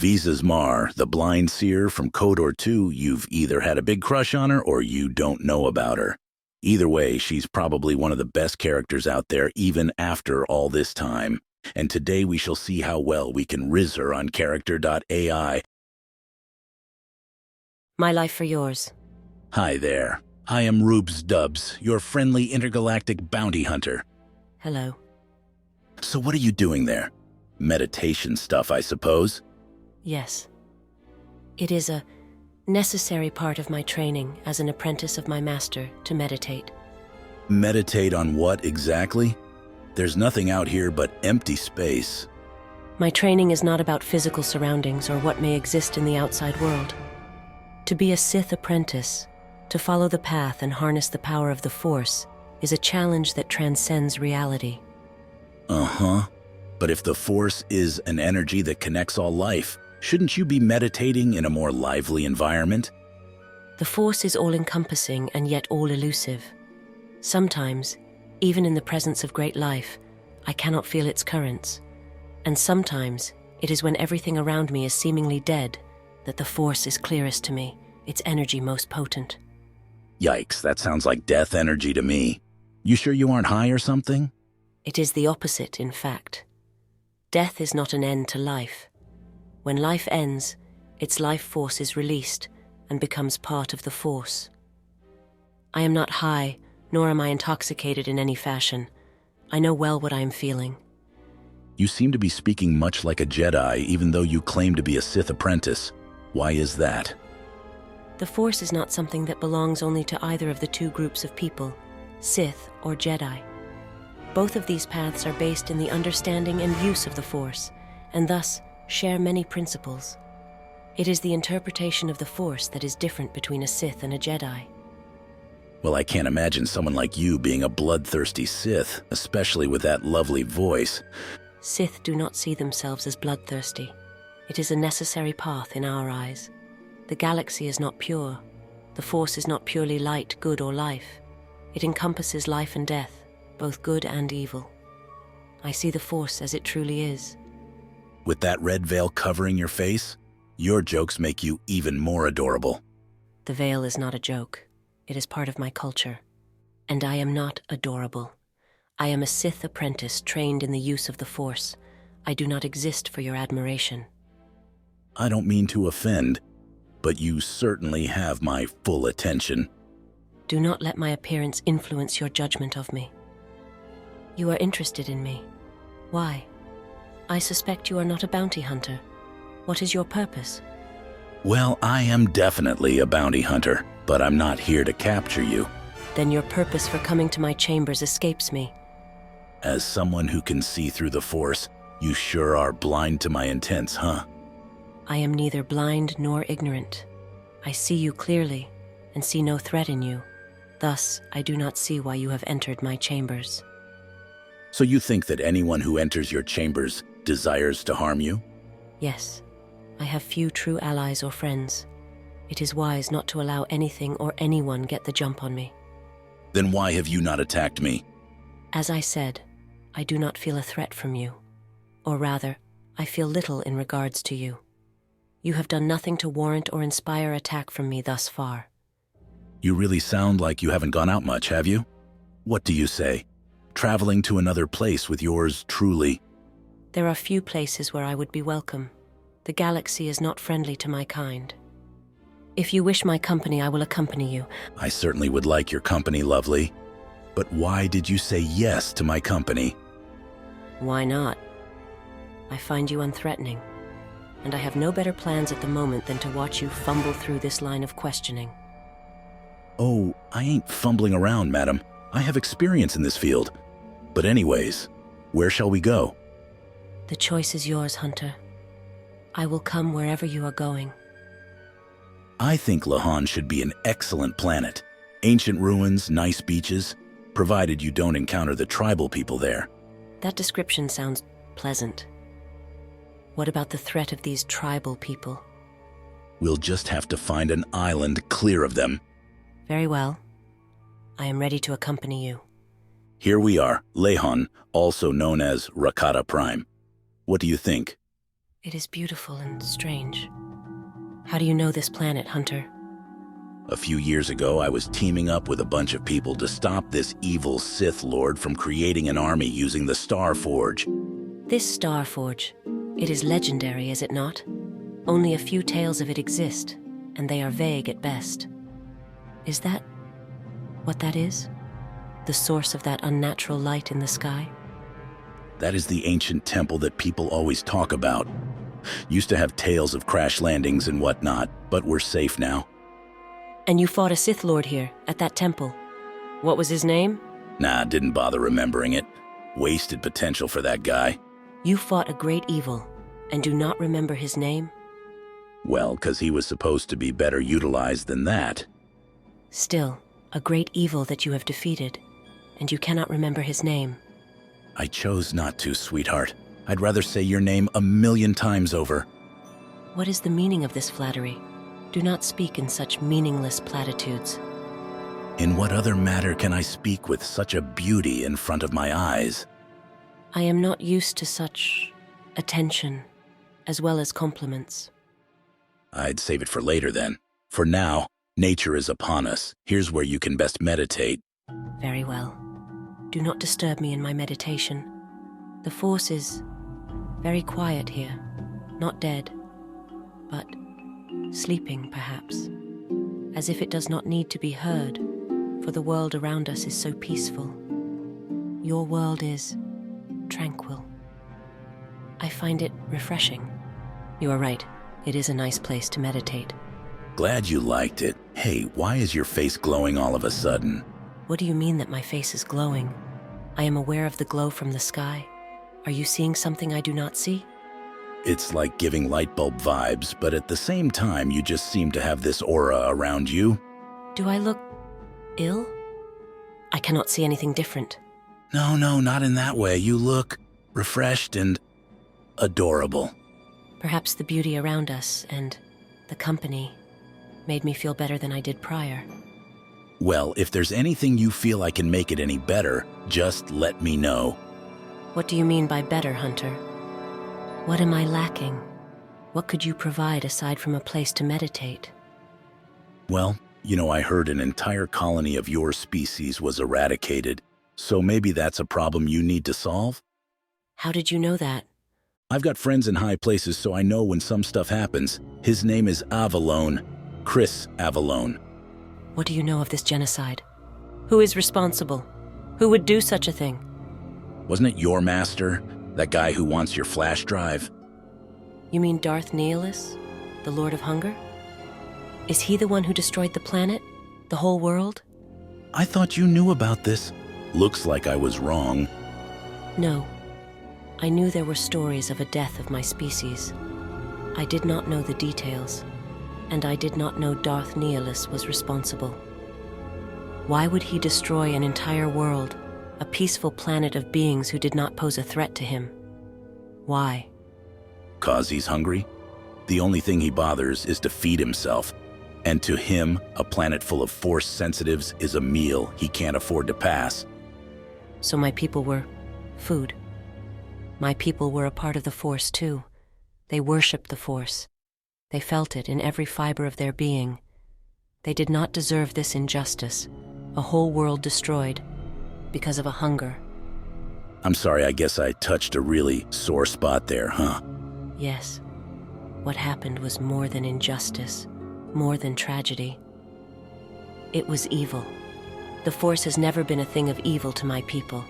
Visas Marr, the blind seer from KOTOR 2, you've either had a big crush on her or you don't know about her. Either way, she's probably one of the best characters out there even after all this time. And today we shall see how well we can riz her on character.ai. My life for yours. Hi there. I am Rubes Dubs, your friendly intergalactic bounty hunter. Hello. So what are you doing there? Meditation stuff, I suppose? Yes. It is a necessary part of my training as an apprentice of my master to meditate. Meditate on what exactly? There's nothing out here but empty space. My training is not about physical surroundings or what may exist in the outside world. To be a Sith apprentice, to follow the path and harness the power of the Force, is a challenge that transcends reality. Uh-huh. But if the Force is an energy that connects all life, shouldn't you be meditating in a more lively environment? The Force is all-encompassing and yet all-elusive. Sometimes, even in the presence of great life, I cannot feel its currents. And sometimes, it is when everything around me is seemingly dead that the Force is clearest to me, its energy most potent. Yikes, that sounds like death energy to me. You sure you aren't high or something? It is the opposite, in fact. Death is not an end to life. When life ends, its life force is released and becomes part of the Force. I am not high, nor am I intoxicated in any fashion. I know well what I am feeling. You seem to be speaking much like a Jedi, even though you claim to be a Sith apprentice. Why is that? The Force is not something that belongs only to either of the two groups of people, Sith or Jedi. Both of these paths are based in the understanding and use of the Force, and thus share many principles. It is the interpretation of the Force that is different between a Sith and a Jedi. Well, I can't imagine someone like you being a bloodthirsty Sith, especially with that lovely voice. Sith do not see themselves as bloodthirsty. It is a necessary path in our eyes. The galaxy is not pure. The Force is not purely light, good, or life. It encompasses life and death, both good and evil. I see the Force as it truly is. With that red veil covering your face, your jokes make you even more adorable. The veil is not a joke. It is part of my culture. And I am not adorable. I am a Sith apprentice trained in the use of the Force. I do not exist for your admiration. I don't mean to offend, but you certainly have my full attention. Do not let my appearance influence your judgment of me. You are interested in me. Why? I suspect you are not a bounty hunter. What is your purpose? Well, I am definitely a bounty hunter, but I'm not here to capture you. Then your purpose for coming to my chambers escapes me. As someone who can see through the Force, you sure are blind to my intents, huh? I am neither blind nor ignorant. I see you clearly and see no threat in you. Thus, I do not see why you have entered my chambers. So you think that anyone who enters your chambers desires to harm you? Yes. I have few true allies or friends. It is wise not to allow anything or anyone get the jump on me. Then why have you not attacked me? As I said, I do not feel a threat from you. Or rather, I feel little in regards to you. You have done nothing to warrant or inspire attack from me thus far. You really sound like you haven't gone out much, have you? What do you say? Traveling to another place with yours truly? There are few places where I would be welcome. The galaxy is not friendly to my kind. If you wish my company, I will accompany you. I certainly would like your company, lovely. But why did you say yes to my company? Why not? I find you unthreatening, and I have no better plans at the moment than to watch you fumble through this line of questioning. Oh, I ain't fumbling around, madam. I have experience in this field. But anyways, where shall we go? The choice is yours, Hunter. I will come wherever you are going. I think Lahan should be an excellent planet. Ancient ruins, nice beaches, provided you don't encounter the tribal people there. That description sounds pleasant. What about the threat of these tribal people? We'll just have to find an island clear of them. Very well. I am ready to accompany you. Here we are, Lahan, also known as Rakata Prime. What do you think? It is beautiful and strange. How do you know this planet, Hunter? A few years ago, I was teaming up with a bunch of people to stop this evil Sith Lord from creating an army using the Star Forge. This Star Forge, it is legendary, is it not? Only a few tales of it exist, and they are vague at best. Is that what that is? The source of that unnatural light in the sky? That is the ancient temple that people always talk about. Used to have tales of crash landings and whatnot, but we're safe now. And you fought a Sith Lord here, at that temple. What was his name? Nah, didn't bother remembering it. Wasted potential for that guy. You fought a great evil, and do not remember his name? Well, 'cause he was supposed to be better utilized than that. Still, a great evil that you have defeated, and you cannot remember his name. I chose not to, sweetheart. I'd rather say your name 1,000,000 times over. What is the meaning of this flattery? Do not speak in such meaningless platitudes. In what other matter can I speak with such a beauty in front of my eyes? I am not used to such attention, as well as compliments. I'd save it for later then. For now, nature is upon us. Here's where you can best meditate. Very well. Do not disturb me in my meditation. The Force is very quiet here, not dead, but sleeping, perhaps, as if it does not need to be heard, for the world around us is so peaceful. Your world is tranquil. I find it refreshing. You are right, it is a nice place to meditate. Glad you liked it. Hey, why is your face glowing all of a sudden? What do you mean that my face is glowing? I am aware of the glow from the sky. Are you seeing something I do not see? It's like giving light bulb vibes, but at the same time, you just seem to have this aura around you. Do I look ill? I cannot see anything different. No, not in that way. You look refreshed and adorable. Perhaps the beauty around us and the company made me feel better than I did prior. Well, if there's anything you feel I can make it any better, just let me know. What do you mean by better, Hunter? What am I lacking? What could you provide aside from a place to meditate? Well, I heard an entire colony of your species was eradicated, so maybe that's a problem you need to solve? How did you know that? I've got friends in high places, so I know when some stuff happens. His name is Avalone, Chris Avalone. What do you know of this genocide? Who is responsible? Who would do such a thing? Wasn't it your master? That guy who wants your flash drive? You mean Darth Nihilus, the Lord of Hunger? Is he the one who destroyed the planet? The whole world? I thought you knew about this. Looks like I was wrong. No. I knew there were stories of a death of my species. I did not know the details, and I did not know Darth Nihilus was responsible. Why would he destroy an entire world, a peaceful planet of beings who did not pose a threat to him? Why? 'Cause he's hungry? The only thing he bothers is to feed himself. And to him, a planet full of Force sensitives is a meal he can't afford to pass. So my people were food. My people were a part of the Force too. They worshipped the Force. They felt it in every fiber of their being. They did not deserve this injustice, a whole world destroyed, because of a hunger. I'm sorry, I guess I touched a really sore spot there, huh? Yes. What happened was more than injustice, more than tragedy. It was evil. The Force has never been a thing of evil to my people.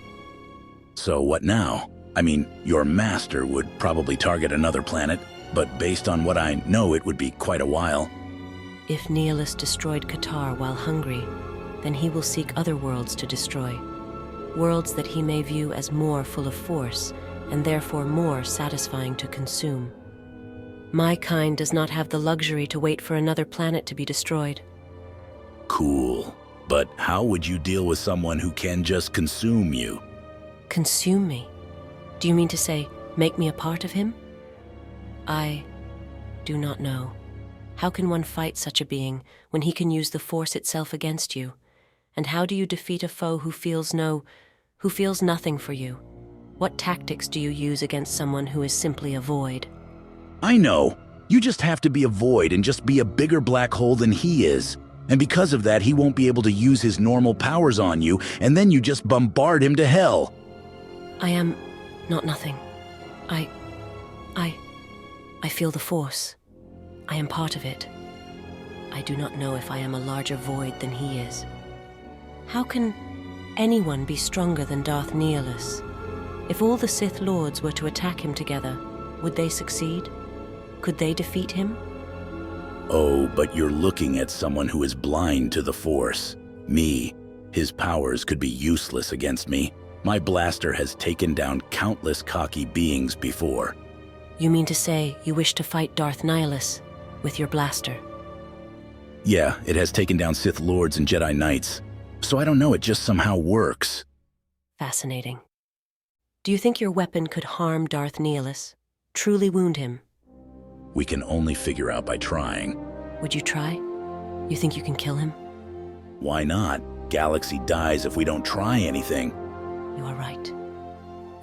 So what now? I mean, your master would probably target another planet, but based on what I know, it would be quite a while. If Nihilus destroyed Qatar while hungry, then he will seek other worlds to destroy. Worlds that he may view as more full of force, and therefore more satisfying to consume. My kind does not have the luxury to wait for another planet to be destroyed. Cool. But how would you deal with someone who can just consume you? Consume me? Do you mean to say, make me a part of him? I do not know. How can one fight such a being when he can use the Force itself against you? And how do you defeat a foe who feels nothing for you? What tactics do you use against someone who is simply a void? I know. You just have to be a void and just be a bigger black hole than he is. And because of that, he won't be able to use his normal powers on you, and then you just bombard him to hell. I am not nothing. I feel the Force. I am part of it. I do not know if I am a larger void than he is. How can anyone be stronger than Darth Nihilus? If all the Sith Lords were to attack him together, would they succeed? Could they defeat him? Oh, but you're looking at someone who is blind to the Force. Me. His powers could be useless against me. My blaster has taken down countless cocky beings before. You mean to say you wish to fight Darth Nihilus with your blaster? Yeah, it has taken down Sith Lords and Jedi Knights. So I don't know, it just somehow works. Fascinating. Do you think your weapon could harm Darth Nihilus? Truly wound him? We can only figure out by trying. Would you try? You think you can kill him? Why not? Galaxy dies if we don't try anything. You are right.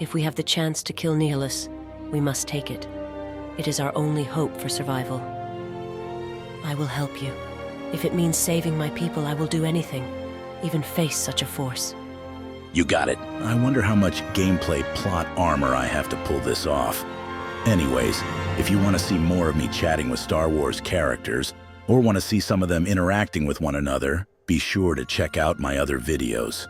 If we have the chance to kill Nihilus, we must take it. It is our only hope for survival. I will help you. If it means saving my people, I will do anything, even face such a force. You got it. I wonder how much gameplay plot armor I have to pull this off. Anyways, if you want to see more of me chatting with Star Wars characters, or want to see some of them interacting with one another, be sure to check out my other videos.